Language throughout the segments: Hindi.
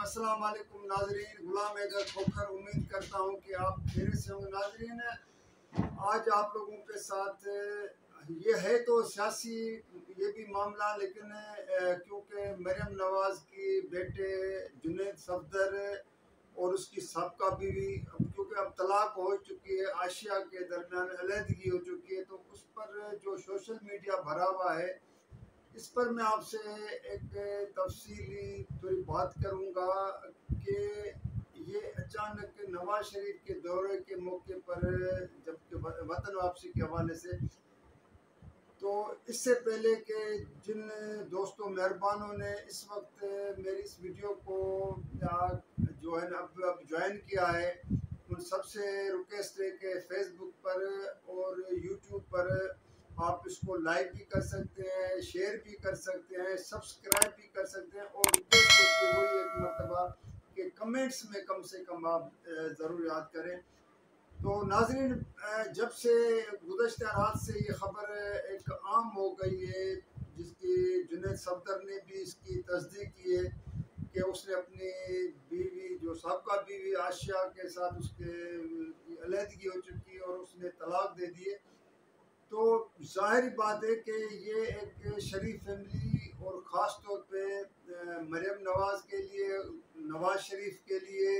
अस्सलाम वालेकुम नाजरीन, गुलाम हैदर खोखर। उम्मीद करता हूँ कि आप खैरियत से होंगे। नाजरीन, आज आप लोगों के साथ ये है तो सियासी ये भी मामला, लेकिन क्योंकि मरियम नवाज़ की बेटे जुनैद सफदर और उसकी सबका बीवी, क्योंकि अब तलाक हो चुकी है, आशिया के दरमियान अलहदगी हो चुकी है, तो उस पर जो सोशल मीडिया भरा हुआ है, इस पर मैं आपसे एक तफसीली थोड़ी बात करूंगा कि ये अचानक नवाज शरीफ के दौरे के मौके पर, जबकि वतन वापसी के हवाले से, तो इससे पहले कि जिन दोस्तों मेहरबानों ने इस वक्त मेरी इस वीडियो को जो है ना अब ज्वाइन किया है, उन सबसे रिक्वेस्ट है कि फेसबुक पर और यूट्यूब पर आप इसको लाइक भी कर सकते हैं, शेयर भी कर सकते हैं, सब्सक्राइब भी कर सकते हैं, और रिक्वेस्ट होती है वही एक मरतबा कि कमेंट्स में कम से कम आप ज़रूर याद करें। तो नाज़रीन, जब से गुज़श्ता रात से ये ख़बर एक आम हो गई है, जिसकी जुनैद सफदर ने भी इसकी तस्दीक की है कि उसने अपनी बीवी, जो साबका बीवी आशिया के साथ उसके अलहदगी हो चुकी है और उसने तलाक दे दिए, तो ज़ाहिर बात है कि ये एक शरीफ फैमिली और ख़ास तौर पे मरियम नवाज़ के लिए, नवाज शरीफ के लिए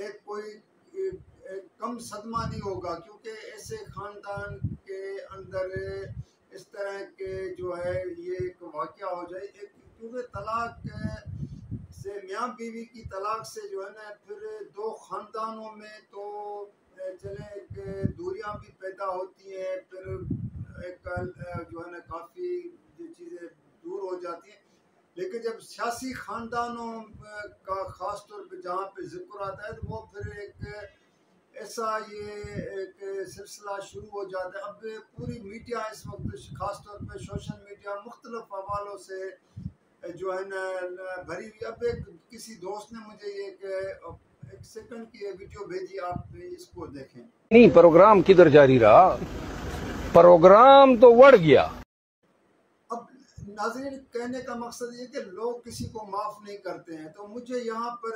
एक कोई एक कम सदमा नहीं होगा, क्योंकि ऐसे ख़ानदान के अंदर इस तरह के जो है ये एक वाक़या हो जाए, एक क्योंकि तलाक से, मियाँ बीवी की तलाक से जो है ना, फिर दो ख़ानदानों में तो चले एक दूरियां भी पैदा होती हैं, फिर एक जो है ना काफ़ी चीज़ें दूर हो जाती हैं। लेकिन जब सियासी ख़ानदानों का ख़ास तौर पे जहाँ पे जिक्र आता है, तो वो फिर एक ऐसा ये एक सिलसिला शुरू हो जाता है। अब पूरी मीडिया इस वक्त ख़ास तौर पे सोशल मीडिया मुख्तलिफ हवालों से जो है ना भरी हुई। अब एक किसी दोस्त ने मुझे एक सेकंड की वीडियो भेजी, आप इसको देखें। नहीं, प्रोग्राम किधर जारी रहा, प्रोग्राम तो बढ़ गया। अब नाज़रीन, कहने का मकसद ये कि लोग किसी को माफ़ नहीं करते हैं, तो मुझे यहाँ पर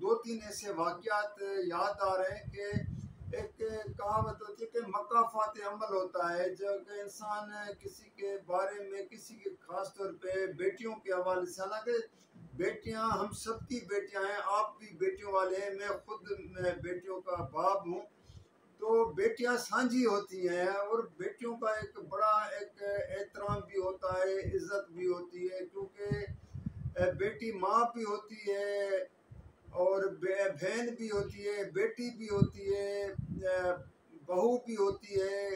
दो तीन ऐसे वाक़यात याद आ रहे हैं कि एक कहावत होती है कि मकाफ़ात अमल होता है, जब इंसान किसी के बारे में, किसी के ख़ास तौर पे बेटियों के हवाले से, हालांकि बेटियां हम सबकी बेटियां हैं, आप भी बेटियों वाले हैं, मैं खुद बेटियों का बाप हूँ, तो बेटियां साझी होती हैं और बेटियों का एक बड़ा एक एहतराम भी होता है, इज्जत भी होती है, क्योंकि बेटी माँ भी होती है और बहन भी होती है, बेटी भी होती है, बहू भी होती है।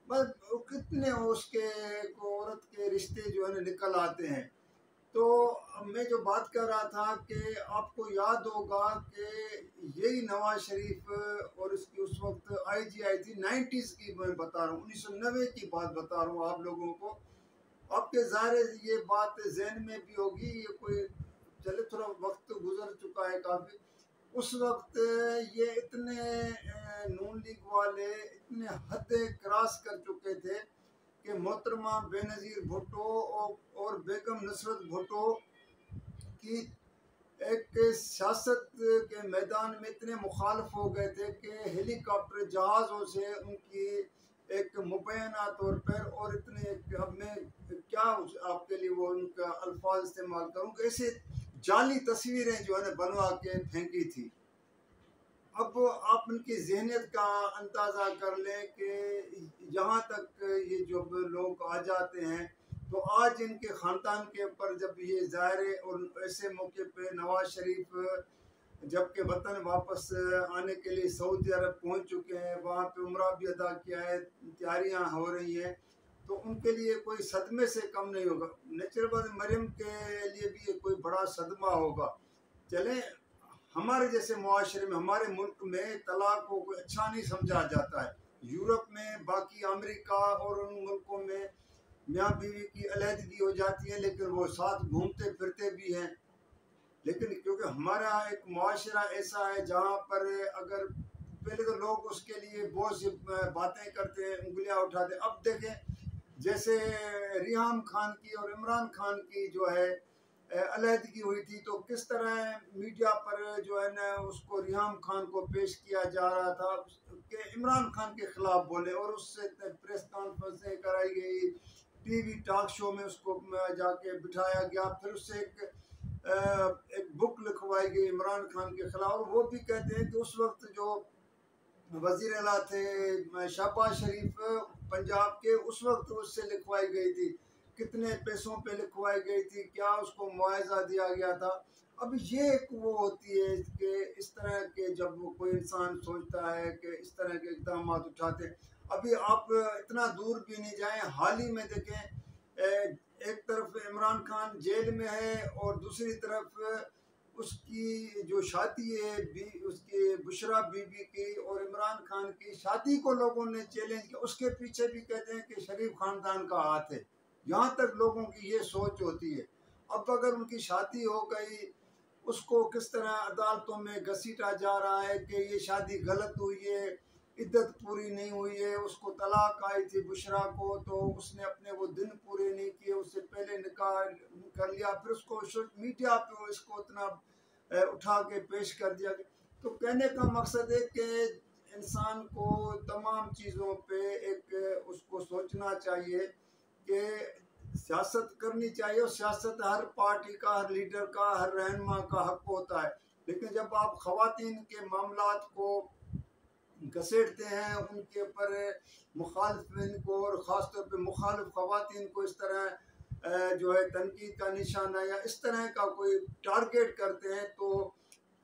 बस कितने उसके औरत के रिश्ते जो है ना निकल आते हैं। तो मैं जो बात कर रहा था कि आपको याद होगा कि यही नवाज शरीफ और इसकी उस वक्त आईजी आई थी, 90s की मैं बता रहा हूँ, 1990 की बात बता रहा हूँ आप लोगों को। आपके ज़ाहिर ये बात जहन में भी होगी, ये कोई चले थोड़ा वक्त गुजर चुका है काफ़ी। उस वक्त ये इतने नून लीग वाले इतने हद क्रॉस कर चुके थे कि मोहतरमा बेनज़ीर भुट्टो और बेगम नुसरत भुट्टो की एक सियासत के मैदान में इतने मुखालफ हो गए थे कि हेलीकॉप्टर जहाज़ों से उनकी एक मुबैना तौर पर, और इतने, अब मैं क्या आपके लिए वो उनका अल्फाज इस्तेमाल करूँ, ऐसे जाली तस्वीरें जो है ना बनवा के फेंकी थी। अब आप उनकी जहनियत का अंदाज़ा कर लें कि यहाँ तक ये जो लोग आ जाते हैं, तो आज इनके ख़ानदान के ऊपर जब ये ज़ाहिर, और ऐसे मौके पे नवाज शरीफ जबकि वतन वापस आने के लिए सऊदी अरब पहुँच चुके हैं, वहाँ पे उम्रा भी अदा किया है, तैयारियाँ हो रही हैं, तो उनके लिए कोई सदमे से कम नहीं होगा। नेचुरल बात, मरियम के लिए भी ये कोई बड़ा सदमा होगा। चलें, हमारे जैसे मुआशरे में, हमारे मुल्क में तलाक को कोई अच्छा नहीं समझा जाता है। यूरोप में, बाकी अमेरिका और उन मुल्कों में मियाँ बीवी की अलहदगी हो जाती है, लेकिन वो साथ घूमते फिरते भी हैं। लेकिन क्योंकि हमारा एक मुआशरा ऐसा है जहाँ पर अगर पहले तो लोग उसके लिए बहुत सी बातें करते हैं, उंगलियां उठाते हैं। अब देखें, जैसे रिहाम खान की और इमरान खान की जो है अलहदगी हुई थी, तो किस तरह मीडिया पर जो है ना उसको रियाम खान को पेश किया जा रहा था कि इमरान खान के खिलाफ बोले, और उससे प्रेस कॉन्फ्रेंसें कराई गई, टीवी टॉक शो में उसको जाके बिठाया गया, फिर उससे एक बुक लिखवाई गई इमरान खान के खिलाफ। और वो भी कहते हैं कि उस वक्त जो वज़ीर आला थे शहबाज शरीफ पंजाब के, उस वक्त उससे लिखवाई गई थी, कितने पैसों पे लिखवाई गई थी, क्या उसको मुआवजा दिया गया था। अब ये एक वो होती है कि इस तरह के जब कोई इंसान सोचता है कि इस तरह के इक़दाम उठाते हैं। अभी आप इतना दूर भी नहीं जाएं, हाल ही में देखें, एक तरफ इमरान खान जेल में है और दूसरी तरफ उसकी जो शादी है उसकी बुशरा बीबी की और इमरान खान की शादी को लोगों ने चैलेंज किया। उसके पीछे भी कहते हैं कि शरीफ खानदान का हाथ है, यहाँ तक लोगों की ये सोच होती है। अब अगर उनकी शादी हो गई, उसको किस तरह अदालतों में घसीटा जा रहा है कि ये शादी गलत हुई है, इद्दत पूरी नहीं हुई है, उसको तलाक आई थी बुशरा को तो उसने अपने वो दिन पूरे नहीं किए, उससे पहले निकाह कर लिया, फिर उसको मीडिया पे इसको इतना उठा के पेश कर दिया। तो कहने का मकसद है कि इंसान को तमाम चीज़ों पे एक उसको सोचना चाहिए कि सियासत करनी चाहिए, और सियासत हर पार्टी का, हर लीडर का, हर रहनुमा का हक होता है। लेकिन जब आप ख़वातीन के मामलात को घसीटते हैं, उनके ऊपर मुखालिफिन को और ख़ास तौर पे मुखालिफ ख़वातीन को इस तरह जो है तनकीद का निशाना या इस तरह का कोई टारगेट करते हैं, तो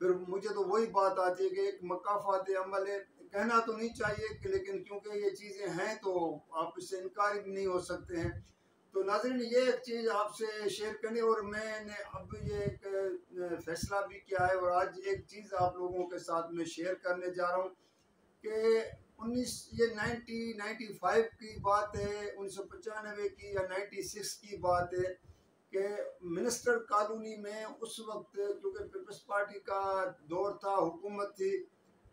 फिर मुझे तो वही बात आती है कि एक मकाफात अमल है, कहना तो नहीं चाहिए कि, लेकिन क्योंकि ये चीज़ें हैं तो आप इससे इनकार भी नहीं हो सकते हैं। तो नाज़रीन, ये एक चीज़ आपसे शेयर करनी, और मैंने अब ये एक फ़ैसला भी किया है और आज एक चीज़ आप लोगों के साथ में शेयर करने जा रहा हूँ कि 1995 की बात है, 1995 की या 96 की बात है कि मिनिस्टर कॉलोनी में उस वक्त क्योंकि पीपल्स पार्टी का दौर था, हुकूमत थी,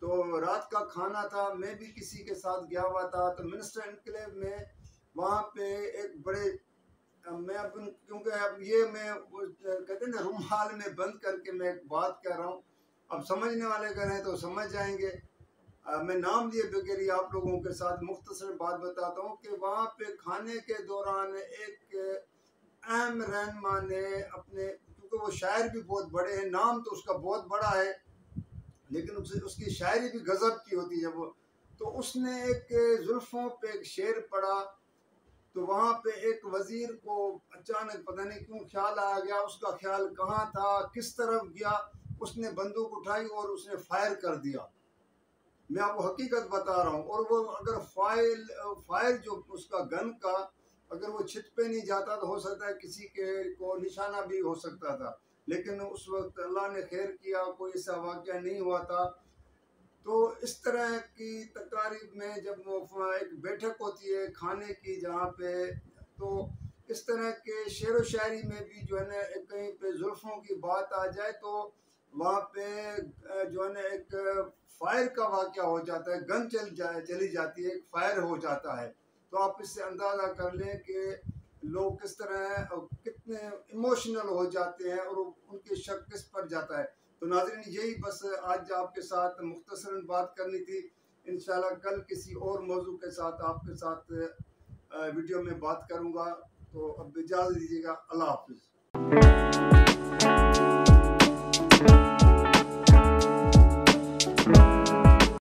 तो रात का खाना था, मैं भी किसी के साथ गया हुआ था, तो मिनिस्टर इनक्लेव में वहाँ पे एक बड़े मैं अब क्योंकि अब ये मैं कहते हैं ना रुमाल में बंद करके मैं एक बात कह रहा हूँ, अब समझने वाले अगर हैं तो समझ जाएंगे। मैं नाम लिए बगैर ही आप लोगों के साथ मुख्तसर बात बताता हूँ कि वहाँ पे खाने के दौरान एक अहम रहनुमा ने अपने, क्योंकि वो शायर भी बहुत बड़े हैं, नाम तो उसका बहुत बड़ा है लेकिन उसकी शायरी भी गजब की होती है वो, तो उसने एक जुल्फों पे एक शेर पढ़ा, तो वहाँ पे एक वजीर को अचानक पता नहीं क्यों ख्याल आ गया, उसका ख्याल कहाँ था, किस तरफ गया, उसने बंदूक उठाई और उसने फायर कर दिया। मैं आपको हकीकत बता रहा हूँ। और वो अगर फायर जो उसका गन का अगर वो छित पे नहीं जाता तो हो सकता है किसी के को निशाना भी हो सकता था, लेकिन उस वक्त अल्लाह ने खैर किया, कोई ऐसा वाक़या नहीं हुआ था। तो इस तरह की तकारीब में जब वो एक बैठक होती है खाने की जहाँ पे, तो इस तरह के शेर व शायरी में भी जो है ना कहीं पे जुल्फ़ों की बात आ जाए तो वहाँ पे जो है ना एक फायर का वाक़या हो जाता है, गन चली जाती है, एक फायर हो जाता है। तो आप इससे अंदाज़ा कर लें कि लोग किस तरह कितने इमोशनल हो जाते हैं और उनके शक किस पर जाता है। तो नाज़रीन, यही बस आज आपके साथ मुख्तसरन बात करनी थी। इंशाल्लाह कल किसी और मौजू के साथ आपके साथ वीडियो में बात करूँगा। तो अब इजाज़त दीजिएगा। अल्लाह हाफ़िज़।